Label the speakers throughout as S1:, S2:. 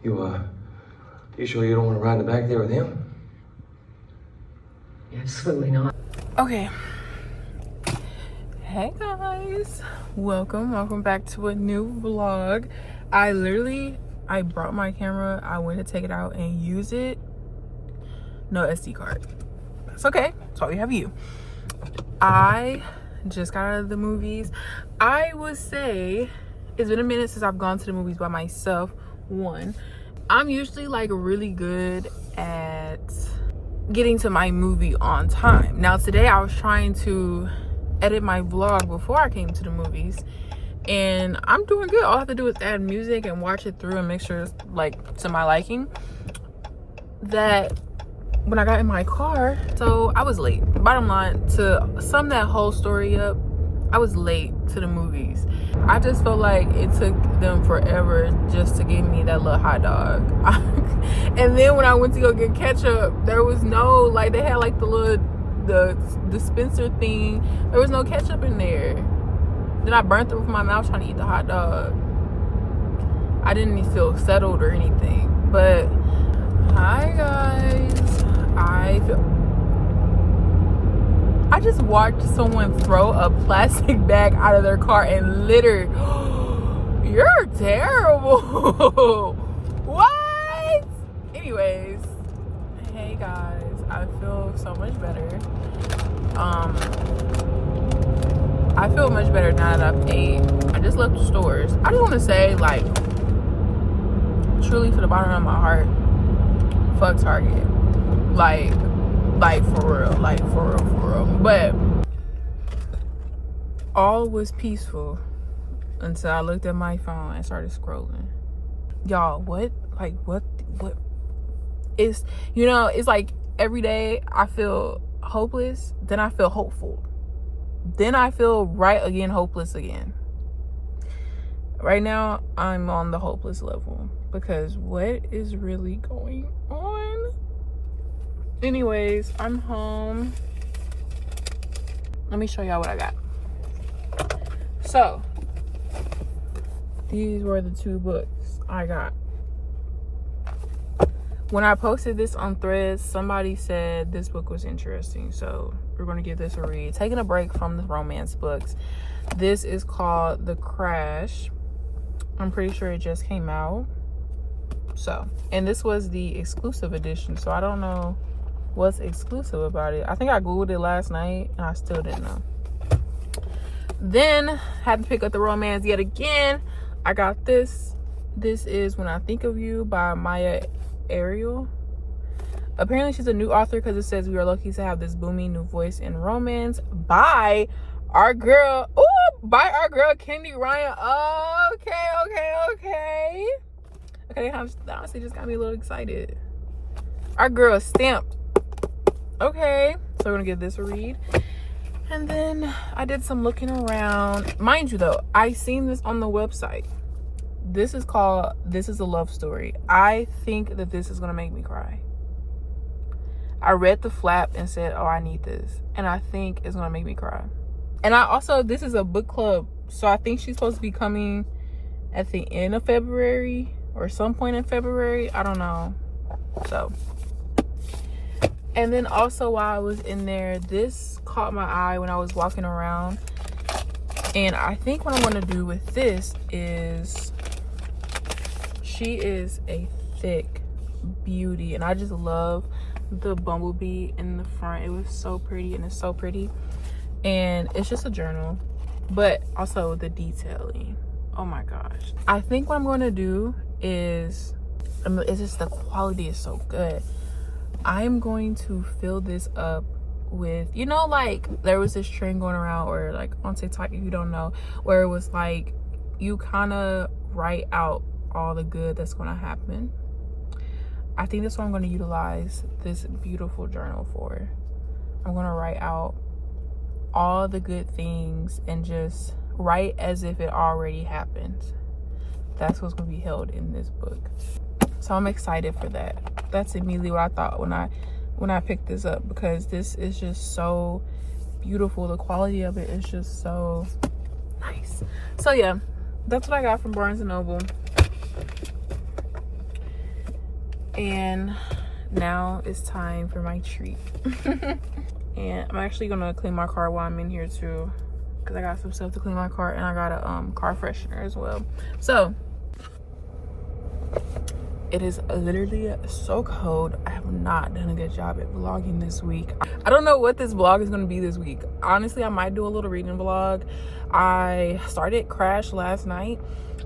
S1: You sure you don't want to ride in the back there with him?
S2: Absolutely not.
S3: Okay. Hey guys, welcome back to a new vlog. I brought my camera, I went to take it out and use it. No SD card. That's okay, that's why we have you. I just got out of the movies. I would say it's been a minute since I've gone to the movies by myself. One, I'm usually like really good at getting to my movie on time. Now today I was trying to edit my vlog before I came to the movies and I'm doing good. All I have to do is add music and watch it through and make sure it's like to my liking. That when I got in my car, so I was late. Bottom line, to sum that whole story up, I was late to the movies. I just felt like it took them forever just to give me that little hot dog. And then when I went to go get ketchup, there was no, like, they had like the dispenser thing. There was no ketchup in there. Then I burnt the roof of my mouth trying to eat the hot dog. I didn't even feel settled or anything. But hi guys, I just watched someone throw a plastic bag out of their car and litter. You're terrible. What? Anyways, hey guys, I feel so much better. I feel much better now that I've ate. I just left the stores. I just want to say, like, truly to the bottom of my heart, fuck Target. Like for real. But all was peaceful until I looked at my phone and started scrolling. Y'all, what is, you know, it's like every day I feel hopeless, then I feel hopeful, then I feel right again, hopeless again. Right now I'm on the hopeless level because what is really going on? Anyways, I'm home. Let me show y'all what I got. So these were the two books I got. When I posted this on Threads, somebody said this book was interesting, so we're going to give this a read. Taking a break from the romance books. This is called The Crash. I'm pretty sure it just came out. So, and this was the exclusive edition, so I don't know what's exclusive about it. I think I googled it last night and I still didn't know. Then had to pick up the romance yet again. I got this. This is When I Think of You by Maya Ariel. Apparently she's a new author because it says we are lucky to have this booming new voice in romance by our girl Kendi Ryan. Okay, honestly just got me a little excited. Our girl Stamped. Okay, so we're gonna give this a read. And then I did some looking around. Mind you though, I seen this on the website. This is called This Is a Love Story. I think that this is gonna make me cry. I read the flap and said, oh, I need this. And I think it's gonna make me cry. And this is a book club, so I think she's supposed to be coming at the end of February or some point in February. I don't know. So, and then also while I was in there, this caught my eye when I was walking around. And I think what I'm gonna do with this is, she is a thick beauty and I just love the bumblebee in the front. It was so pretty and it's so pretty. And it's just a journal, but also the detailing, oh my gosh. I think what I'm going to do is, it's just the quality is so good. I'm going to fill this up with, you know, like there was this trend going around, or like on TikTok, if you don't know, where it was like you kind of write out all the good that's going to happen. I think that's what I'm going to utilize this beautiful journal for. I'm going to write out all the good things and just write as if it already happened. That's what's going to be held in this book. So I'm excited for that. That's immediately what I thought when I picked this up, because this is just so beautiful. The quality of it is just so nice. So yeah, that's what I got from Barnes & Noble. And now it's time for my treat. And I'm actually gonna clean my car while I'm in here too, because I got some stuff to clean my car, and I got a car freshener as well. So it is literally so cold. I have not done a good job at vlogging this week. I don't know what this vlog is going to be this week. Honestly, I might do a little reading vlog. I started Crash last night.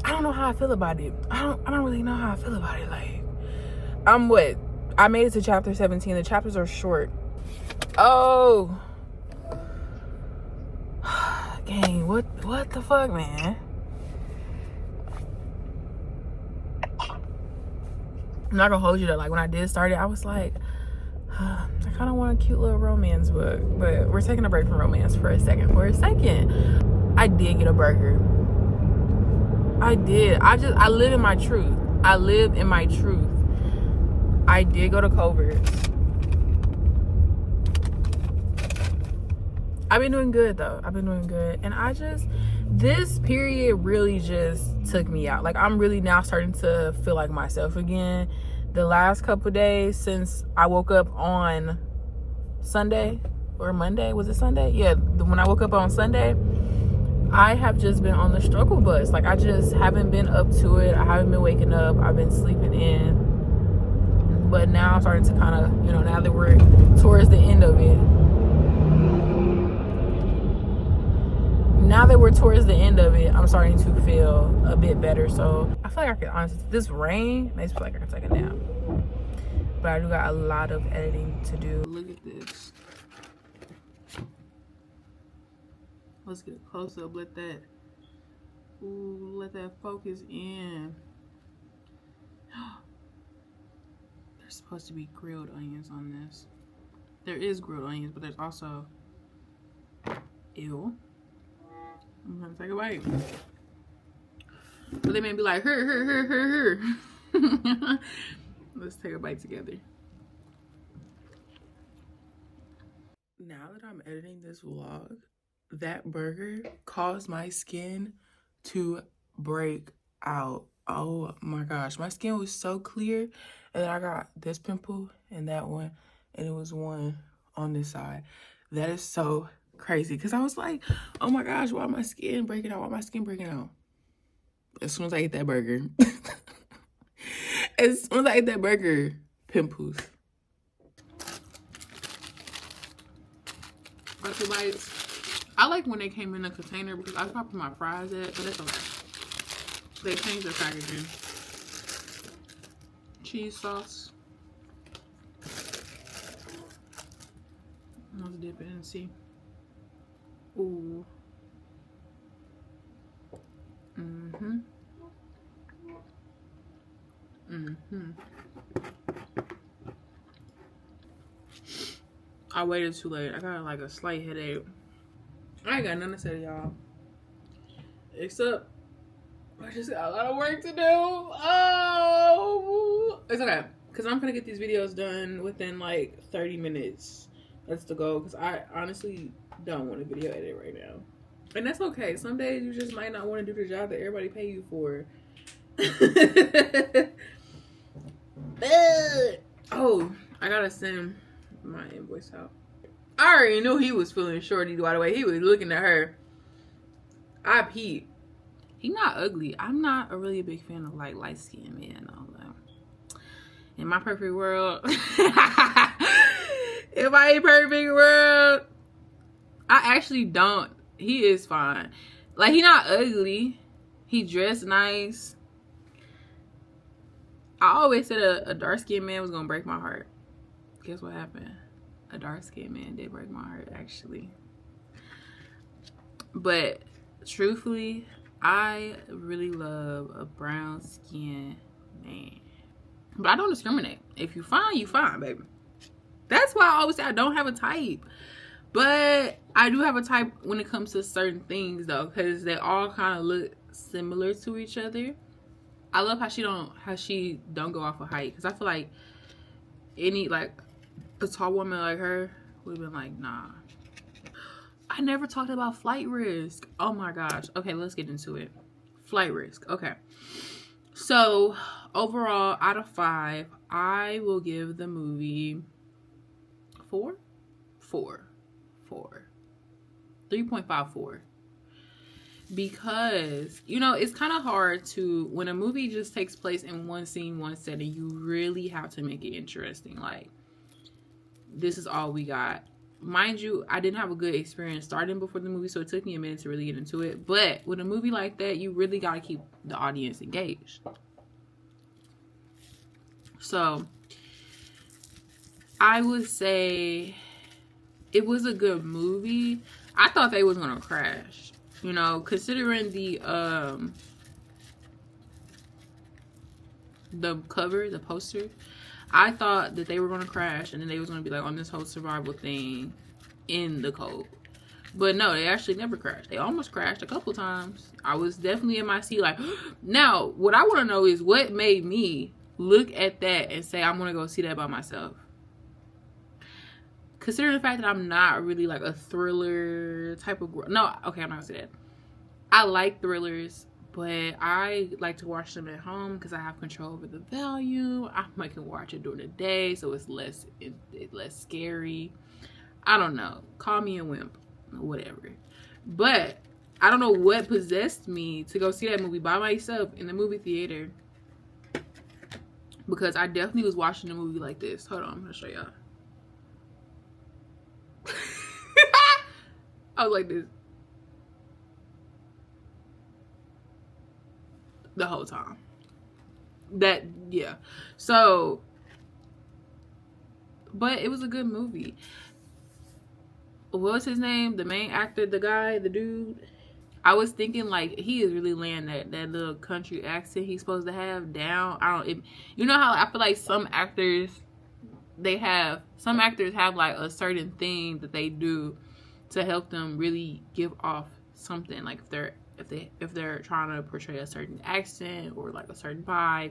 S3: I don't know how I feel about it. I don't really know how I feel about it. Like, I made it to chapter 17. The chapters are short. Oh. Dang, what the fuck, man? I'm not gonna hold you though. Like, when I did start it, I was like, I kind of want a cute little romance book, but we're taking a break from romance for a second. I did get a burger. I did. I live in my truth. I live in my truth. I did go to Culver's. I've been doing good though. I've been doing good. And this period really just took me out. Like, I'm really now starting to feel like myself again. The last couple days since I woke up on Sunday or Monday, was it Sunday? Yeah, when I woke up on Sunday, I have just been on the struggle bus. Like, I just haven't been up to it. I haven't been waking up. I've been sleeping in. But now I'm starting to kind of, now that we're towards the end of it, I'm starting to feel a bit better. So I feel like I can honestly, this rain makes me feel like I can take a nap. But I do got a lot of editing to do. Look at this. Let's get a close up. Let that focus in. There's supposed to be grilled onions on this. There is grilled onions, but there's also, ew. I'm gonna take a bite. But they may be like, her. Let's take a bite together. Now that I'm editing this vlog, that burger caused my skin to break out. Oh my gosh, my skin was so clear, and then I got this pimple and that one, and it was one on this side. That is so crazy, because I was like, oh my gosh, why my skin breaking out? As soon as I ate that burger, pimples. But the bites, I like when they came in a container, because I probably put my fries at, but that's okay. They changed their packaging. Cheese sauce. Let's dip it and see. Ooh. I waited too late. I got like a slight headache. I ain't got nothing to say to y'all, except I just got a lot of work to do. Oh, it's okay, because I'm gonna get these videos done within like 30 minutes. That's the goal, because I honestly don't want a video edit right now. And that's okay. Some days you just might not want to do the job that everybody pay you for. Oh, I gotta send my invoice out. I already knew he was feeling shorty by the way he was looking at her. I peeped. He not ugly. I'm not a really big fan of like light skinned men. In my perfect world, in my perfect world, I actually don't. He is fine. Like, he not ugly. He dressed nice. I always said a dark-skinned man was gonna break my heart. Guess what happened? A dark-skinned man did break my heart, actually. But truthfully, I really love a brown-skinned man. But I don't discriminate. If you fine, you fine, baby. That's why I always say I don't have a type. But I do have a type when it comes to certain things, though, because they all kind of look similar to each other. I love how she don't go off of height, because I feel like any like a tall woman like her would have been like, nah. I never talked about flight risk. Oh my gosh. Okay, let's get into it. Flight risk. Okay. So overall, out of 5, I will give the movie 3.54. Because, you know, it's kind of hard to, when a movie just takes place in one scene, one setting, you really have to make it interesting. Like, this is all we got. Mind you, I didn't have a good experience starting before the movie, so it took me a minute to really get into it. But with a movie like that, you really got to keep the audience engaged. So, I would say it was a good movie. I thought they was going to crash. You know, considering the cover, the poster, I thought that they were going to crash and then they was going to be like on this whole survival thing in the cold. But no, they actually never crashed. They almost crashed a couple times. I was definitely in my seat like, now, what I want to know is what made me look at that and say, I'm going to go see that by myself. Considering the fact that I'm not really like a thriller type of girl. No, okay, I'm not gonna say that. I like thrillers, but I like to watch them at home because I have control over the volume. I can watch it during the day, so it's less scary. I don't know. Call me a wimp, whatever. But I don't know what possessed me to go see that movie by myself in the movie theater, because I definitely was watching the movie like this. Hold on, I'm gonna show y'all. I was like this the whole time. Yeah. So, but it was a good movie. What was his name? The main actor, the guy, the dude. I was thinking like he is really laying that little country accent he's supposed to have down. You know how I feel like some actors have like a certain thing that they do to help them really give off something, like if they're trying to portray a certain accent or like a certain vibe.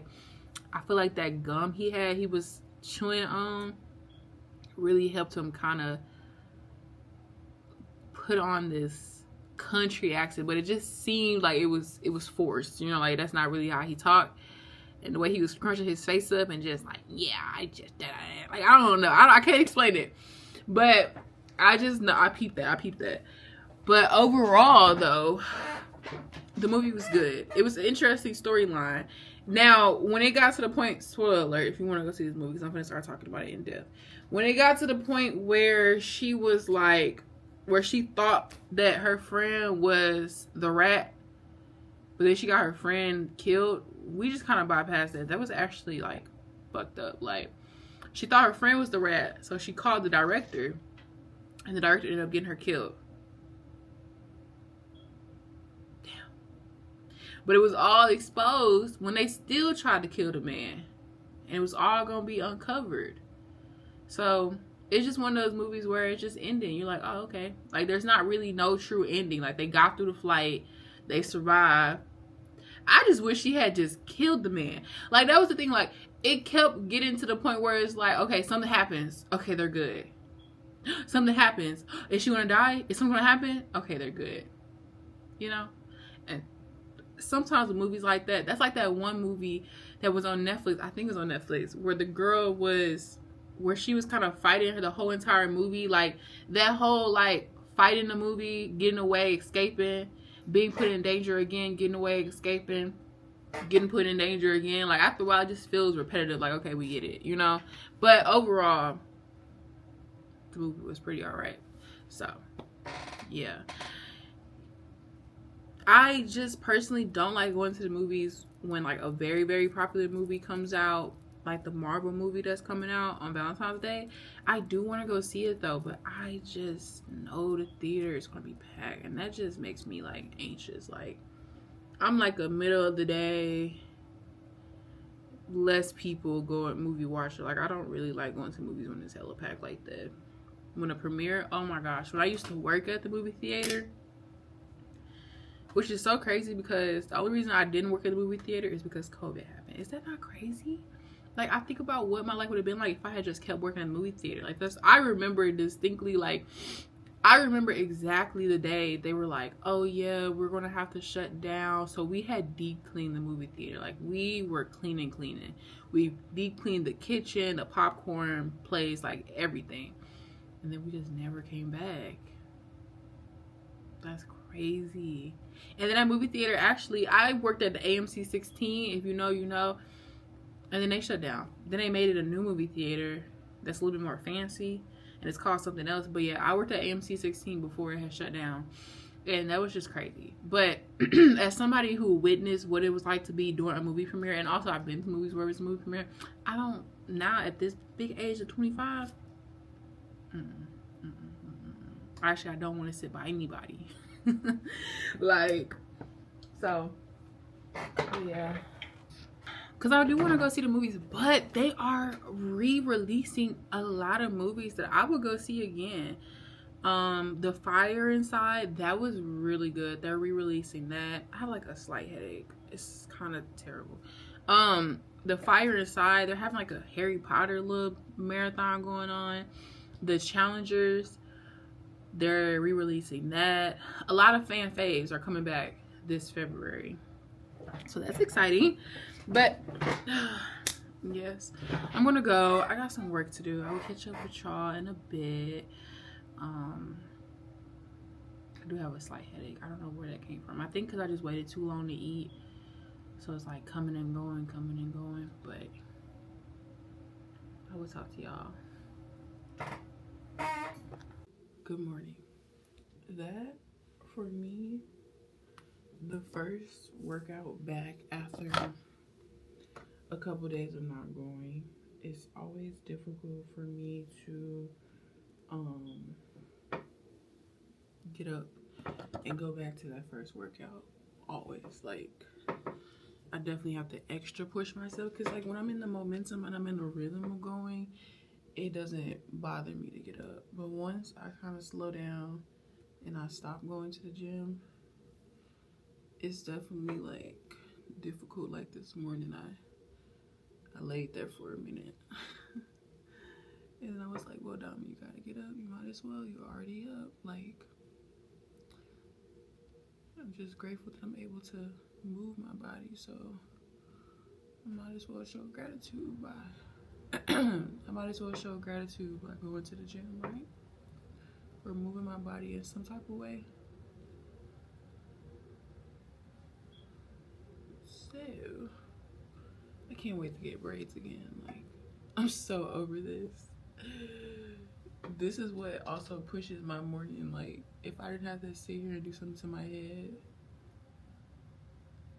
S3: I feel like that gum he was chewing on really helped him kind of put on this country accent, but it just seemed like it was forced, you know, like that's not really how he talked. And the way he was crunching his face up and just like, yeah, I don't know, I can't explain it, but I just know I peeped that. But overall, though, the movie was good. It was an interesting storyline. Now, when it got to the point, spoiler alert, if you want to go see this movie, because I'm going to start talking about it in depth. When it got to the point where she was like, where she thought that her friend was the rat, but then she got her friend killed, we just kind of bypassed that. That was actually like fucked up. Like, she thought her friend was the rat, so she called the director. And the director ended up getting her killed. Damn. But it was all exposed when they still tried to kill the man. And it was all going to be uncovered. So, it's just one of those movies where it's just ending. You're like, oh, okay. Like, there's not really no true ending. Like, they got through the flight. They survived. I just wish she had just killed the man. Like, that was the thing. Like, it kept getting to the point where it's like, okay, something happens. Okay, they're good. Something happens. Is she gonna die? Is something gonna happen? Okay, they're good. You know? And sometimes with movies like that, that's like that one movie that was on Netflix, I think it was on Netflix, where the girl was, where she was kind of fighting the whole entire movie. Like, that whole, like, fighting the movie, getting away, escaping, being put in danger again, getting away, escaping, getting put in danger again. Like, after a while, it just feels repetitive. Like, okay, we get it, you know? But overall, the movie was pretty alright. So, yeah. I just personally don't like going to the movies when like a very, very popular movie comes out, like the Marvel movie that's coming out on Valentine's Day. I do want to go see it though, but I just know the theater is going to be packed, and that just makes me like anxious. Like, I'm like a middle of the day, less people going movie watcher. Like, I don't really like going to movies when it's hella packed like that. When a premiere, oh my gosh, when I used to work at the movie theater, which is so crazy because the only reason I didn't work at the movie theater is because COVID happened. Is that not crazy? Like, I think about what my life would have been like if I had just kept working at the movie theater. Like, I remember distinctly, like, I remember exactly the day they were like, oh yeah, we're gonna have to shut down. So we had deep cleaned the movie theater. Like, we were cleaning. We deep cleaned the kitchen, the popcorn place, like everything. And then we just never came back. That's crazy. And then that movie theater, actually, I worked at the AMC 16. If you know, you know. And then they shut down. Then they made it a new movie theater that's a little bit more fancy. And it's called something else. But yeah, I worked at AMC 16 before it had shut down. And that was just crazy. But as somebody who witnessed what it was like to be during a movie premiere, and also I've been to movies where it's a movie premiere, I don't, now at this big age of 25, actually, I don't want to sit by anybody. Like, so, yeah. Because I do want to go see the movies, but they are re-releasing a lot of movies that I would go see again. The Fire Inside, that was really good. They're re-releasing that. I have like a slight headache. It's kind of terrible. The Fire Inside, they're having like a Harry Potter little marathon going on. The Challengers, they're re-releasing that. A lot of fan faves are coming back this February, so that's exciting. But yes, I'm gonna go. I got some work to do. I will catch up with y'all in a bit. I do have a slight headache. I don't know where that came from. I think because I just waited too long to eat, so it's like coming and going. But I will talk to y'all. Good morning. That, for me, the first workout back after a couple days of not going, it's always difficult for me to get up and go back to that first workout. Always, like, I definitely have to extra push myself, because like when I'm in the momentum and I'm in the rhythm of going, it doesn't bother me to get up. But once I kind of slow down and I stop going to the gym, it's definitely like difficult. Like this morning, I laid there for a minute. And then I was like, well, Dom, you gotta get up. You might as well. You're already up. Like, I'm just grateful that I'm able to move my body. So I might as well show gratitude by going to the gym, right? Or moving my body in some type of way. So I can't wait to get braids again. Like, I'm so over this. This is what also pushes my morning. Like, if I didn't have to sit here and do something to my head,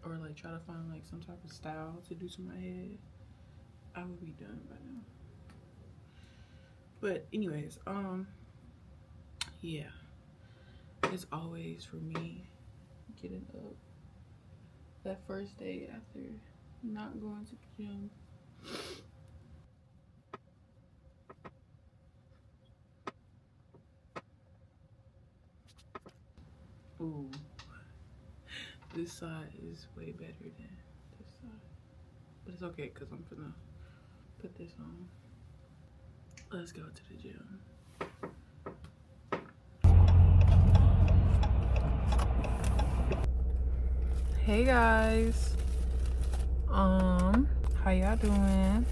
S3: or like try to find like some type of style to do to my head, I would be done by now. But anyways, yeah, it's always for me getting up that first day after not going to the gym. Ooh, this side is way better than this side, but it's okay because I'm gonna put this on. Let's go to the gym. Hey guys, how y'all doing?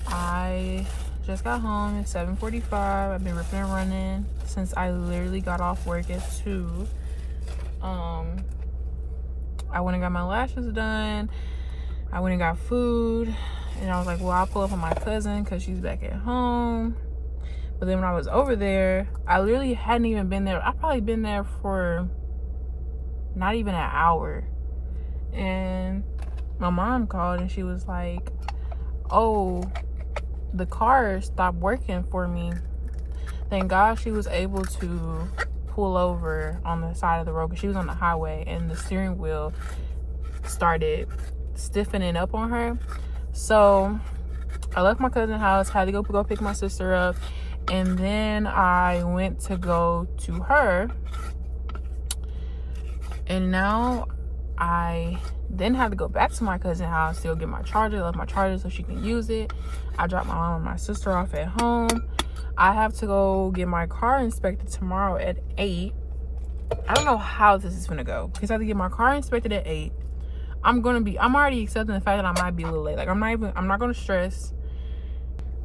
S3: I just got home at 7:45. I've been ripping and running since I literally got off work at 2. I went and got my lashes done. I went and got food, and I was like, well, I'll pull up on my cousin because she's back at home. But then when I was over there, I literally hadn't even been there. I've probably been there for not even an hour. And my mom called and she was like, oh, the car stopped working for me. Thank God she was able to pull over on the side of the road because she was on the highway and the steering wheel started stiffening up on her. So I left my cousin's house, had to go pick my sister up, and then I went to go to her. And now I then have to go back to my cousin's house to go get my charger. I left my charger so she can use it. I dropped my mom and my sister off at home. I have to go get my car inspected tomorrow at 8. I don't know how this is gonna go because I have to get my car inspected at 8. I'm already accepting the fact that I might be a little late. Like I'm not gonna stress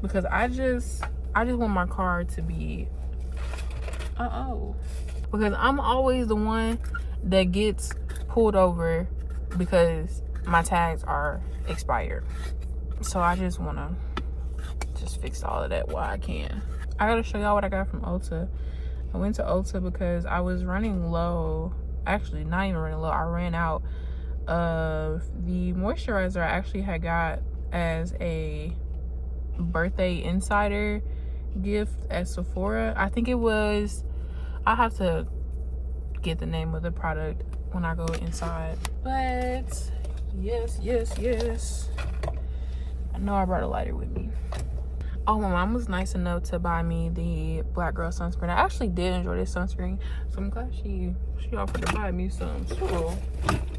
S3: because I just want my car to be because I'm always the one that gets pulled over because my tags are expired. So I just want to just fix all of that while I can. I gotta show y'all what I got from Ulta. I went to Ulta because I was running low. Actually, not even running low. I ran out of the moisturizer I actually had got as a birthday insider gift at Sephora. I think it was, I have to get the name of the product when I go inside. But yes. I know I brought a lighter with me. Oh, my mom was nice enough to buy me the Black Girl sunscreen. I actually did enjoy this sunscreen, so I'm glad she offered to buy me some. So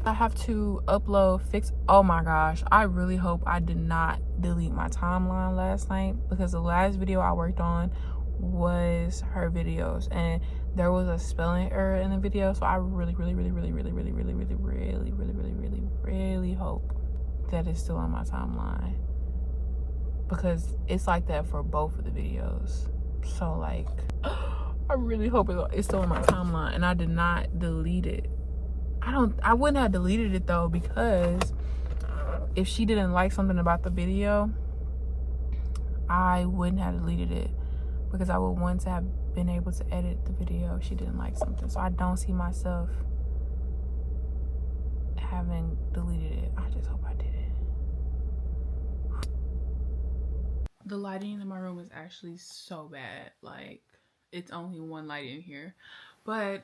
S3: I have to oh my gosh, I really hope I did not delete my timeline last night because the last video I worked on was her videos and there was a spelling error in the video. So I really hope that it's still on my timeline, because it's like that for both of the videos. So like I really hope it's still on my timeline and I did not delete it. I wouldn't have deleted it though, because if she didn't like something about the video, I wouldn't have deleted it, because I would want to have been able to edit the video if she didn't like something. So I don't see myself having deleted it. I just hope I did it. The lighting in my room is actually so bad. Like, it's only one light in here. But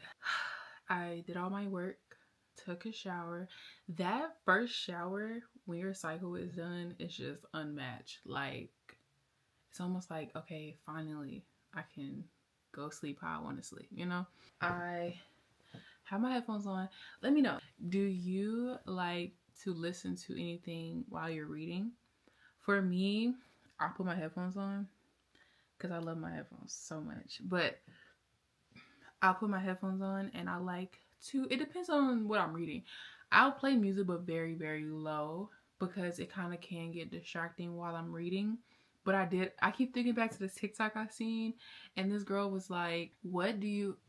S3: I did all my work, took a shower. That first shower, when your cycle is done, is just unmatched. Like, it's almost like, okay, finally, I can go sleep how I want to sleep, you know? I have my headphones on. Let me know, do you like to listen to anything while you're reading? For me, I put my headphones on because I love my headphones so much. But I'll put my headphones on and I like to, it depends on what I'm reading. I'll play music but very, very low because it kind of can get distracting while I'm reading. But I keep thinking back to this TikTok I seen, and this girl was like, oh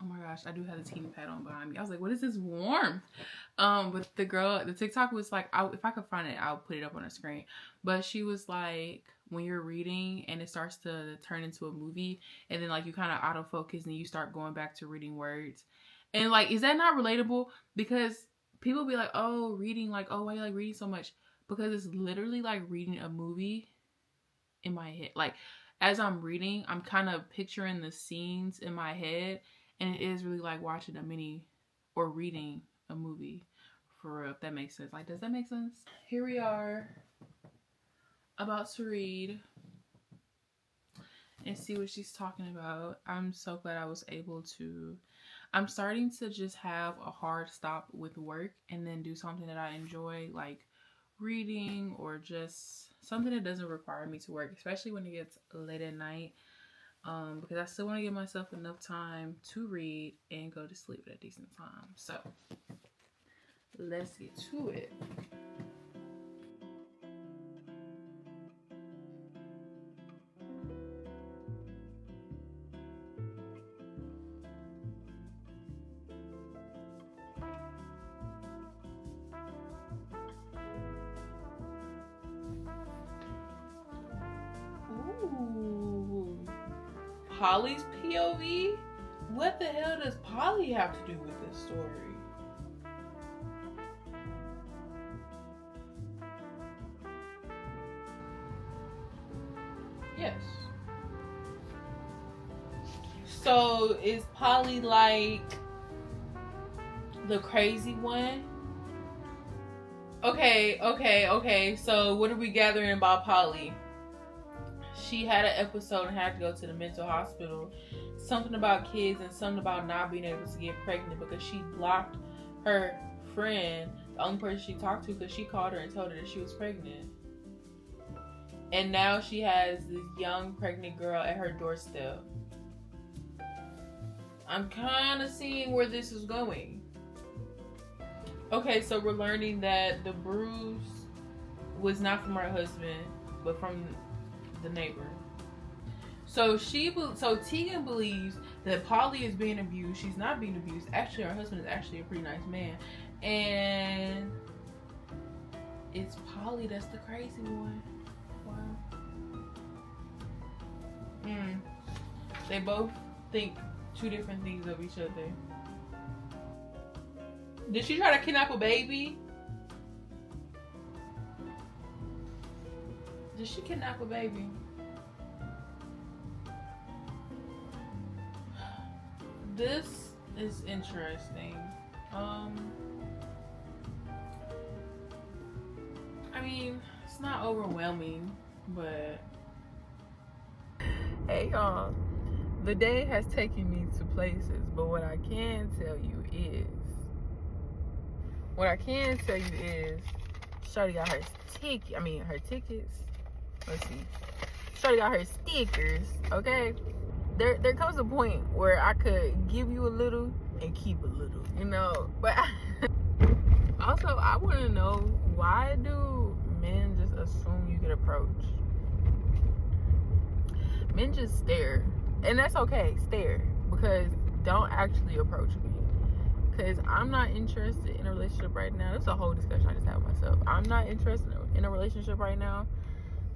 S3: my gosh, I do have the team pad on behind me. I was like, what is this warmth? But the TikTok was like, if I could find it, I'll put it up on the screen. But she was like, when you're reading and it starts to turn into a movie, and then like you kind of autofocus and you start going back to reading words. And like, is that not relatable? Because people be like, oh, reading, like, oh, why you like reading so much? Because it's literally like reading a movie in my head. Like, as I'm reading, I'm kind of picturing the scenes in my head, and it is really like watching a mini or reading a movie, for real, if that makes sense. Like, does that make sense? Here we are, about to read and see what she's talking about. I'm so glad I was able to. I'm starting to just have a hard stop with work and then do something that I enjoy, like reading or just something that doesn't require me to work, especially when it gets late at night, because I still want to give myself enough time to read and go to sleep at a decent time. So let's get to it. Ooh, Polly's POV? What the hell does Polly have to do with this story? Yes. So is Polly like the crazy one? Okay. So what are we gathering about Polly? She had an episode and had to go to the mental hospital. Something about kids and something about not being able to get pregnant because she blocked her friend, the only person she talked to, because she called her and told her that she was pregnant. And now she has this young pregnant girl at her doorstep. I'm kind of seeing where this is going. Okay, so we're learning that the bruise was not from her husband, but from the neighbor. So Tegan believes that Polly is being abused. She's not being abused. Actually, her husband is actually a pretty nice man. And it's Polly that's the crazy one. Wow. They both think two different things of each other. Did she try to kidnap a baby? Did she kidnap a baby? This is interesting. I mean, it's not overwhelming, but hey y'all, the day has taken me to places, but what I can tell you is Shorty got her tickets. Let's see. Shorty got her stickers, okay? There comes a point where I could give you a little and keep a little, you know? But also, I want to know, why do men just assume you get approached? Men just stare. And that's okay, stare. Because don't actually approach me. Because I'm not interested in a relationship right now. That's a whole discussion I just had with myself. I'm not interested in a relationship right now.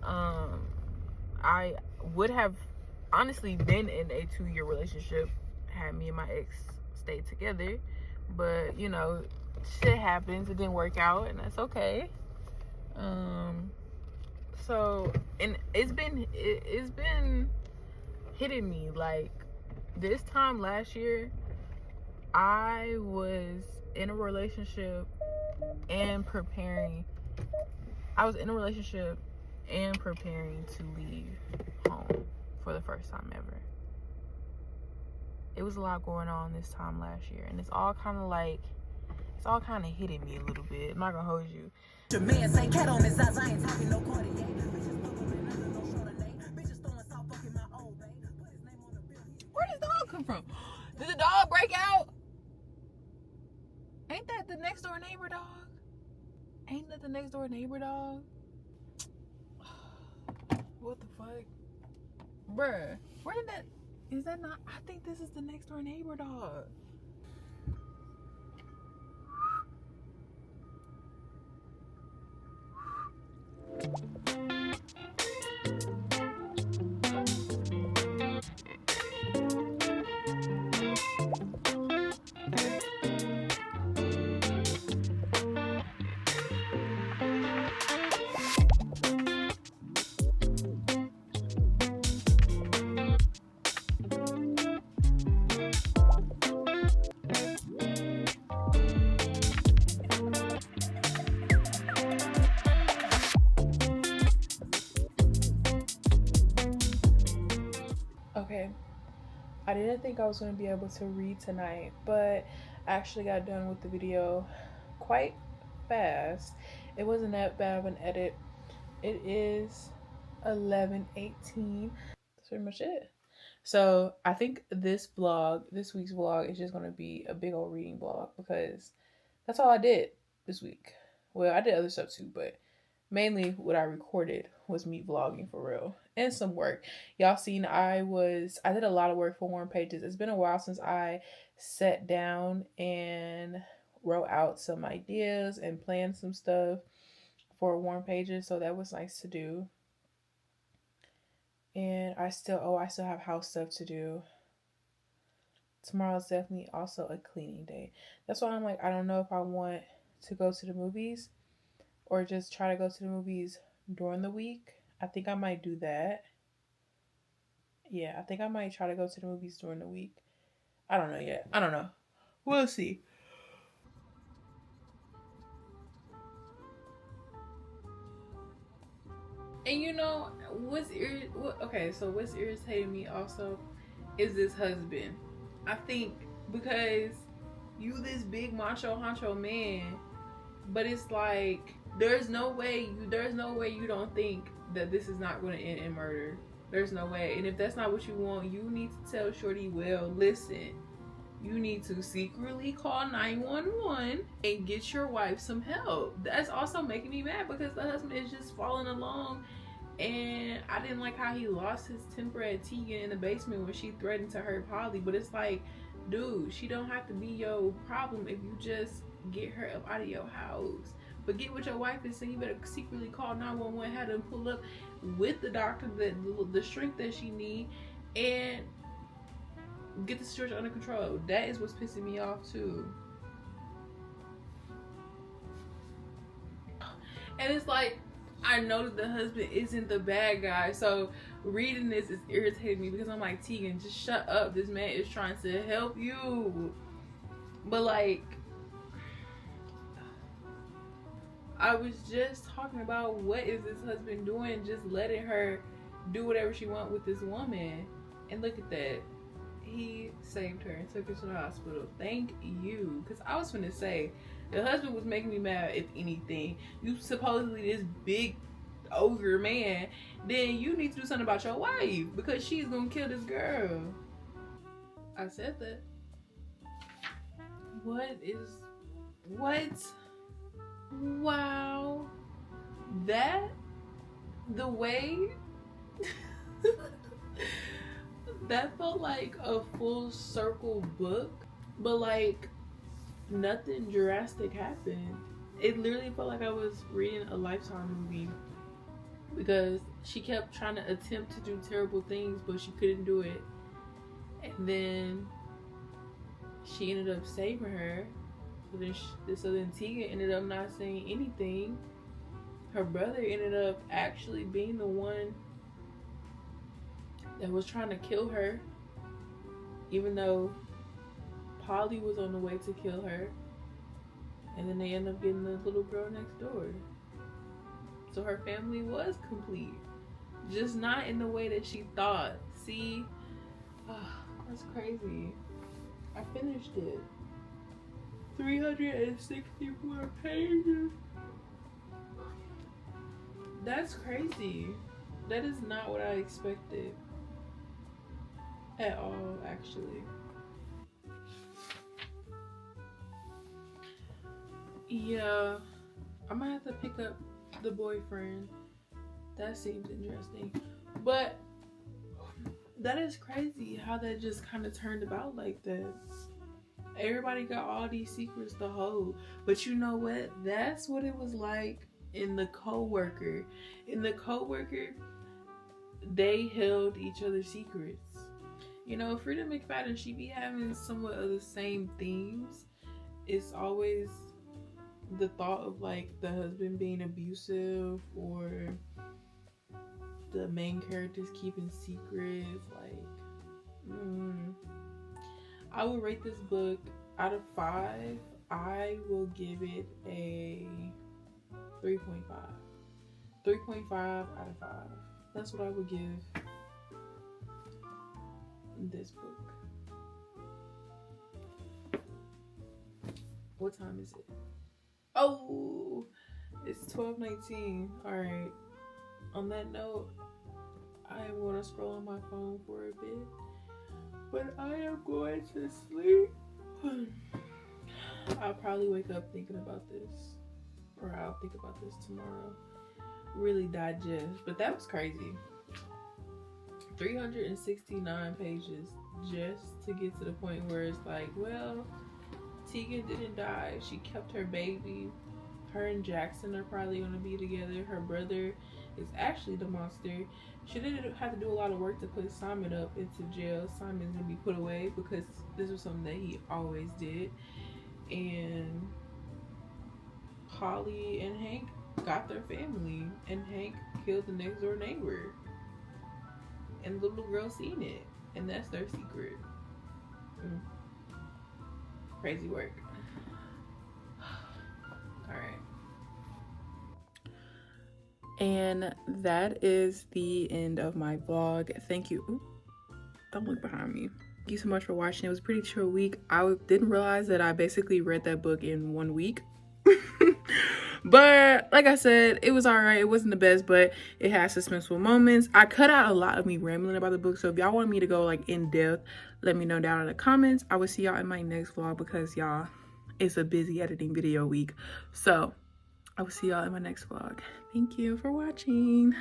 S3: I would have honestly been in a 2-year relationship had me and my ex stayed together, but you know, shit happens. It didn't work out, and that's okay. So, and it's been hitting me. Like, this time last year, I was in a relationship and preparing to leave home for the first time ever. It was a lot going on this time last year, and it's all kind of hitting me a little bit. I'm not gonna hold you. Your man say cat on his eyes, I ain't talking no Cartier. Where does the dog come from? Did the dog break out? Ain't that the next door neighbor dog? What the fuck? Bruh, where did that... Is that not... I think this is the next door neighbor dog. Okay, I didn't think I was going to be able to read tonight, but I actually got done with the video quite fast. It wasn't that bad of an edit. It is 11:18. That's pretty much it. So I think this week's vlog is just going to be a big old reading vlog, because that's all I did this week. Well, I did other stuff too, but mainly what I recorded was me vlogging for real, and some work. Y'all seen I did a lot of work for Warm Pages. It's been a while since I sat down and wrote out some ideas and planned some stuff for Warm Pages, so that was nice to do. And I still have house stuff to do. Tomorrow's definitely also a cleaning day. That's why I'm like, I don't know if I want to go to the movies or just try to go to the movies during the week. I think I might do that. Yeah, I think I might try to go to the movies during the week. I don't know yet. I don't know. We'll see. And you know, what's irritating me also is this husband. I think because you this big macho honcho man, but it's like there's no way you don't think that this is not going to end in murder. There's no way. And if that's not what you want, you need to tell Shorty, well, listen, you need to secretly call 911 and get your wife some help. That's also making me mad because the husband is just following along. And I didn't like how he lost his temper at Tegan in the basement when she threatened to hurt Polly. But it's like, dude, she don't have to be your problem if you just get her up out of your house. But get what your wife is saying. You better secretly call 911, have them pull up with the doctor, the strength that she need, and get the situation under control. That is what's pissing me off too. And it's like, I know that the husband isn't the bad guy, so reading this is irritating me because I'm like, Tegan, just shut up. This man is trying to help you. But like, I was just talking about, what is this husband doing? Just letting her do whatever she wants with this woman. And look at that. He saved her and took her to the hospital. Thank you. Because I was finna say, the husband was making me mad. If anything, you supposedly this big ogre man, then you need to do something about your wife because she's gonna kill this girl. I said that. What? Wow. That, the way that felt like a full circle book, but like nothing drastic happened. It literally felt like I was reading a Lifetime movie because she kept trying to attempt to do terrible things, but she couldn't do it. And then she ended up saving her. So then Tegan ended up not saying anything. Her brother ended up actually being the one that was trying to kill her, even though Polly was on the way to kill her. And then they ended up getting the little girl next door. So her family was complete, just not in the way that she thought. See, that's crazy. I finished it. 364 pages. That's crazy. That is not what I expected at all, actually. Yeah, I might have to pick up the boyfriend. That seems interesting. But that is crazy how that just kind of turned about like that. Everybody got all these secrets to hold. But you know what? That's what it was like in The Coworker. In The Coworker, they held each other's secrets. You know, Frieda McFadden, she be having somewhat of the same themes. It's always the thought of like the husband being abusive or the main characters keeping secrets. Like, I will rate this book out of 5. I will give it a 3.5. 3.5 out of 5. That's what I would give this book. What time is it? Oh, it's 12:19. All right. On that note, I am going to scroll on my phone for a bit, but I am going to sleep. I'll probably wake up thinking about this, or I'll think about this tomorrow. Really digest, but that was crazy. 369 pages just to get to the point where it's like, well, Tegan didn't die. She kept her baby. Her and Jackson are probably going to be together. Her brother is actually the monster. She didn't have to do a lot of work to put Simon up into jail. Simon's going to be put away because this was something that he always did. And Polly and Hank got their family. And Hank killed the next door neighbor. And the little girl seen it. And that's their secret. Crazy work. Alright. And that is the end of my vlog. Thank you. Ooh, don't look behind me. Thank you so much for watching. It was a pretty chill week. I didn't realize that I basically read that book in 1 week. But like I said, it was all right. It wasn't the best, but it had suspenseful moments. I cut out a lot of me rambling about the book, so if y'all want me to go like in depth, let me know down in the comments. I will see y'all in my next vlog because y'all, it's a busy editing video week. So I will see y'all in my next vlog. Thank you for watching.